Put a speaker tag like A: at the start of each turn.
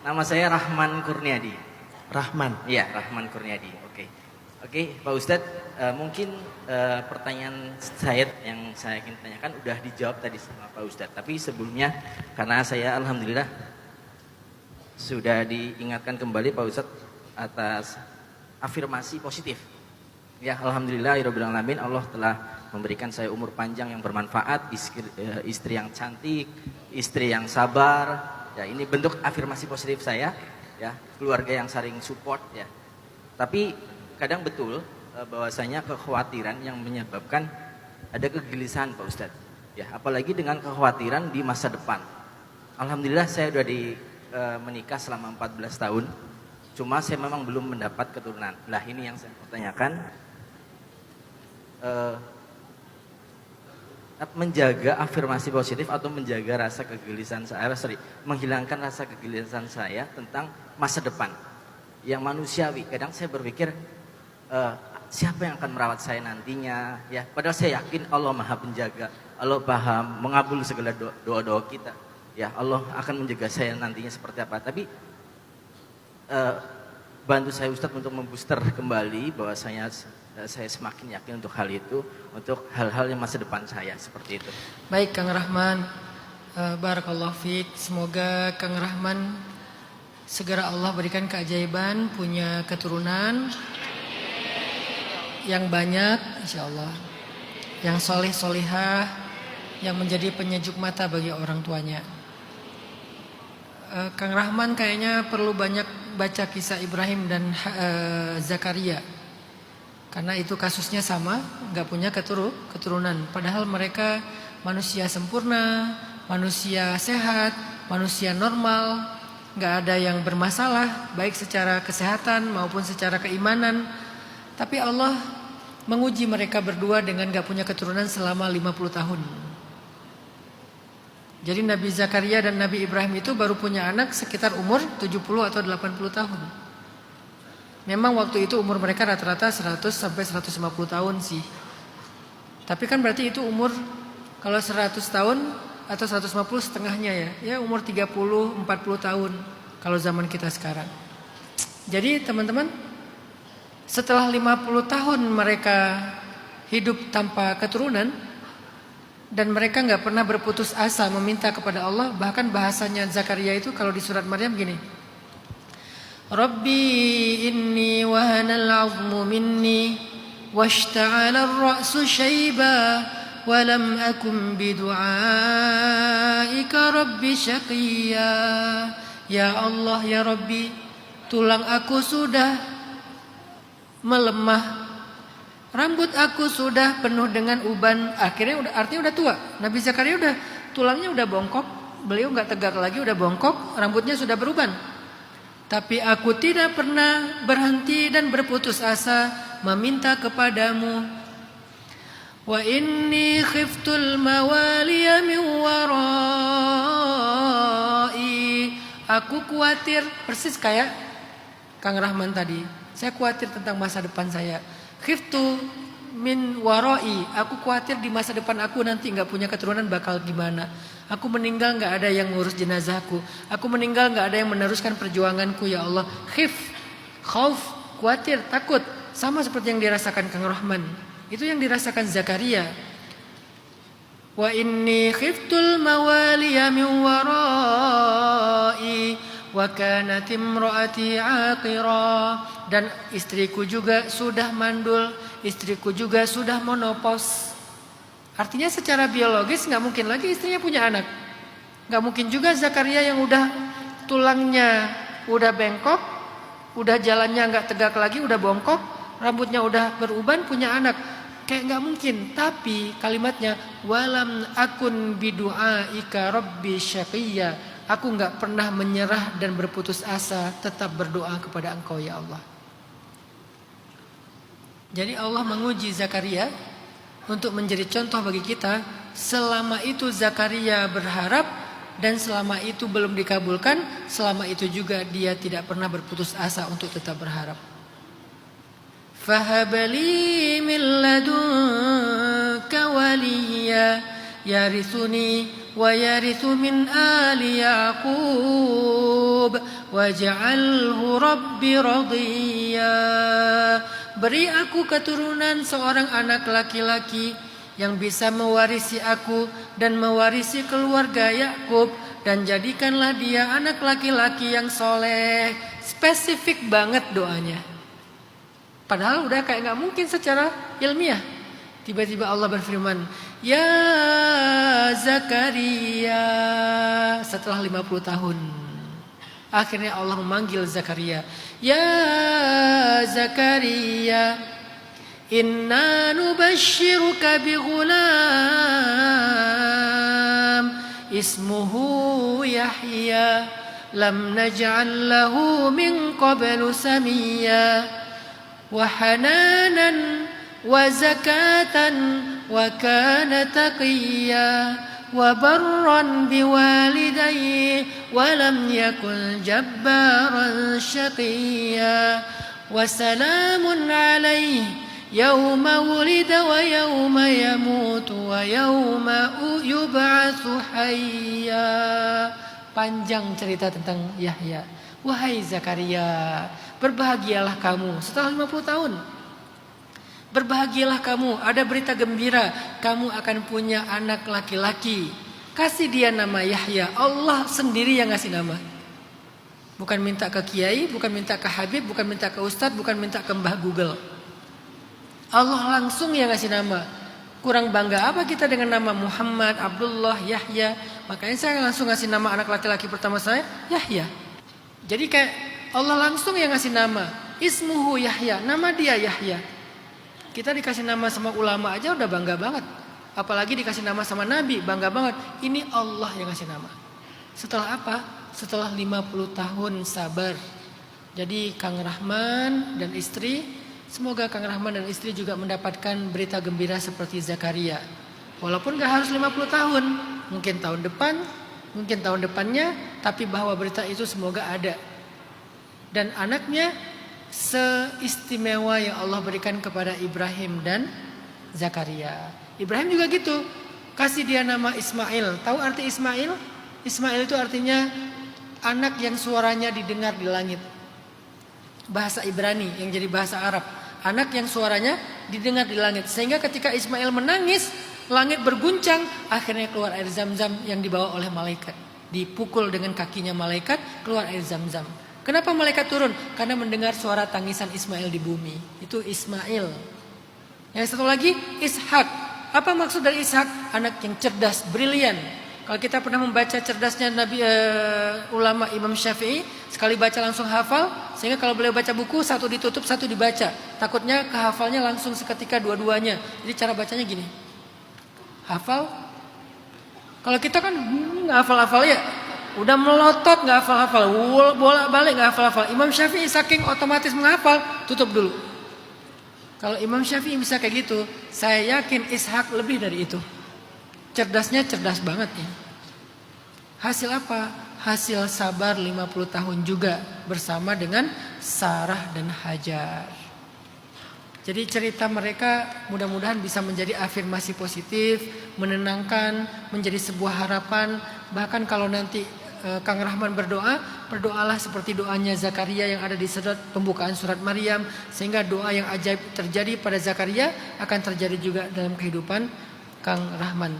A: Nama saya Rahman Kurniadi.
B: Rahman.
A: Iya, Rahman Kurniadi. Oke. Oke, Pak Ustadz, mungkin pertanyaan saya yang saya ingin tanyakan udah dijawab tadi sama Pak Ustadz. Tapi sebelumnya, karena saya alhamdulillah sudah diingatkan kembali Pak Ustadz atas afirmasi positif. Ya, alhamdulillah rabbil alamin, Allah telah memberikan saya umur panjang yang bermanfaat, istri yang cantik, istri yang sabar. Ya, ini bentuk afirmasi positif saya, ya, keluarga yang saling support, ya. Tapi kadang betul bahwasanya kekhawatiran yang menyebabkan ada kegelisahan Pak Ustadz. Ya, apalagi dengan kekhawatiran di masa depan. Alhamdulillah saya sudah menikah selama 14 tahun. Cuma saya memang belum mendapat keturunan. Lah ini yang saya mau tanyakan. Menjaga afirmasi positif atau menjaga rasa kegelisahan saya, menghilangkan rasa kegelisahan saya tentang masa depan yang manusiawi. Kadang saya berpikir siapa yang akan merawat saya nantinya, ya. Padahal saya yakin Allah Maha Penjaga, Allah paham mengabul segala doa-doa kita, ya. Allah akan menjaga saya nantinya seperti apa. Tapi bantu saya Ustadz untuk membooster kembali bahwa saya semakin yakin untuk hal itu, untuk hal-hal yang masa depan saya seperti itu.
C: Baik Kang Rahman, barakallahu fiik. Semoga Kang Rahman segera Allah berikan keajaiban, punya keturunan yang banyak insyaallah, yang soleh solihah, yang menjadi penyejuk mata bagi orang tuanya. Kang Rahman kayaknya perlu banyak baca kisah Ibrahim dan Zakaria. Karena itu kasusnya sama, nggak punya keturunan. Padahal mereka manusia sempurna, manusia sehat, manusia normal, nggak ada yang bermasalah, baik secara kesehatan maupun secara keimanan. Tapi Allah menguji mereka berdua dengan nggak punya keturunan selama 50 tahun. Jadi Nabi Zakaria dan Nabi Ibrahim itu baru punya anak sekitar umur 70 atau 80 tahun. Memang waktu itu umur mereka rata-rata 100 sampai 150 tahun sih. Tapi kan berarti itu umur kalau 100 tahun atau 150 setengahnya ya. Ya umur 30, 40 tahun kalau zaman kita sekarang. Jadi teman-teman, setelah 50 tahun mereka hidup tanpa keturunan dan mereka nggak pernah berputus asa meminta kepada Allah. Bahkan bahasanya Zakaria itu kalau di surat Maryam gini, Rabbi inni wahanal 'azmu minni washta'ala ar-ra'su shayba wa lam akum bidu'aika rabbi syaqiyya. Ya Allah ya Rabbi, tulang aku sudah melemah, rambut aku sudah penuh dengan uban. Artinya udah tua. Nabi Zakaria udah tulangnya udah bongkok, beliau nggak tegak lagi, udah bongkok, rambutnya sudah beruban. Tapi aku tidak pernah berhenti dan berputus asa meminta kepadamu. Wa inni khiftul mawaliya min warai. Aku khawatir, persis kayak Kang Rahman tadi. Saya khawatir tentang masa depan saya. Khiftu min warai. Aku khawatir di masa depan aku nanti nggak punya keturunan bakal gimana. Aku meninggal nggak ada yang ngurus jenazahku. Aku meninggal nggak ada yang meneruskan perjuanganku ya Allah. Khauf, khawatir, takut. Sama seperti yang dirasakan Kang Rahman. Itu yang dirasakan Zakaria. Wa inni khiftul mawaliya min warai wa kanat imraati aqira. Dan istriku juga sudah mandul, istriku juga sudah menopause. Artinya secara biologis nggak mungkin lagi istrinya punya anak. Nggak mungkin juga Zakaria yang udah tulangnya udah bengkok, udah jalannya nggak tegak lagi, udah bongkok, rambutnya udah beruban punya anak. Kayak nggak mungkin. Tapi kalimatnya walam akun bidu'aika rabbi syaqiyya. Aku nggak pernah menyerah dan berputus asa, tetap berdoa kepada Engkau ya Allah. Jadi Allah menguji Zakaria untuk menjadi contoh bagi kita. Selama itu Zakaria berharap dan selama itu belum dikabulkan, selama itu juga dia tidak pernah berputus asa untuk tetap berharap. Fahabali min ladunka waliya yarithuni ويرث من آل يعقوب واجعله رب رضيا. Beri aku keturunan seorang anak laki-laki yang bisa mewarisi aku dan mewarisi keluarga Yakub, dan jadikanlah dia anak laki-laki yang soleh. Spesifik banget doanya. Padahal udah kayak nggak mungkin secara ilmiah. Tiba-tiba Allah berfirman, Ya Zakaria, setelah 50 tahun. Akhirnya Allah memanggil Zakaria. Ya Zakaria, inna nubashiruka bi ghulam ismuhu Yahya lam naj'al lahu min qablu samiyya wa hananan wa zakatan wa kana taqiyya wa barran biwalidayhi wa lam yakun jabbaran shaqiyya wa salamun alayhi yauma wulida wa yauma yamutu wa yauma yub'atsu hayya. Panjang cerita tentang Yahya. Wahai Zakaria, berbahagialah kamu setelah 50 tahun. Berbahagialah kamu, ada berita gembira, kamu akan punya anak laki-laki. Kasih dia nama Yahya. Allah sendiri yang ngasih nama. Bukan minta ke kiai, bukan minta ke habib, bukan minta ke ustadz, bukan minta ke mbah Google. Allah langsung yang ngasih nama. Kurang bangga apa kita dengan nama Muhammad, Abdullah, Yahya? Makanya saya langsung ngasih nama anak laki-laki pertama saya, Yahya. Jadi kayak Allah langsung yang ngasih nama. Ismuhu Yahya, nama dia Yahya. Kita dikasih nama sama ulama aja udah bangga banget. Apalagi dikasih nama sama Nabi, bangga banget. Ini Allah yang ngasih nama. Setelah apa? Setelah 50 tahun sabar. Jadi Kang Rahman dan istri, semoga Kang Rahman dan istri juga mendapatkan berita gembira seperti Zakaria. Walaupun gak harus 50 tahun, mungkin tahun depan, mungkin tahun depannya, tapi bahwa berita itu semoga ada. Dan anaknya seistimewa yang Allah berikan kepada Ibrahim dan Zakaria. Ibrahim juga gitu, kasih dia nama Ismail. Tahu arti Ismail? Ismail itu artinya anak yang suaranya didengar di langit. Bahasa Ibrani yang jadi bahasa Arab. Anak yang suaranya didengar di langit. Sehingga ketika Ismail menangis, langit berguncang, akhirnya keluar air zam-zam yang dibawa oleh malaikat. Dipukul dengan kakinya malaikat, keluar air zam-zam. Kenapa malaikat turun? Karena mendengar suara tangisan Ismail di bumi. Itu Ismail. Yang satu lagi Ishak. Apa maksud dari Ishak? Anak yang cerdas, brilian. Kalau kita pernah membaca cerdasnya Nabi ulama Imam Syafi'i, sekali baca langsung hafal. Sehingga kalau beliau baca buku, satu ditutup, satu dibaca. Takutnya kehafalnya langsung seketika dua-duanya. Jadi cara bacanya gini. Hafal. Kalau kita kan nggak hafal-hafal ya. Udah melotot nggak hafal-hafal, bolak-balik nggak hafal-hafal. Imam Syafi'i saking otomatis menghafal, tutup dulu. Kalau Imam Syafi'i bisa kayak gitu, saya yakin Ishak lebih dari itu. Cerdasnya cerdas banget ya. Hasil apa? Hasil sabar 50 tahun juga bersama dengan Sarah dan Hajar. Jadi cerita mereka mudah-mudahan bisa menjadi afirmasi positif, menenangkan, menjadi sebuah harapan. Bahkan kalau nanti Kang Rahman berdoa, berdoalah seperti doanya Zakaria yang ada di surat pembukaan surat Maryam, sehingga doa yang ajaib terjadi pada Zakaria akan terjadi juga dalam kehidupan Kang Rahman.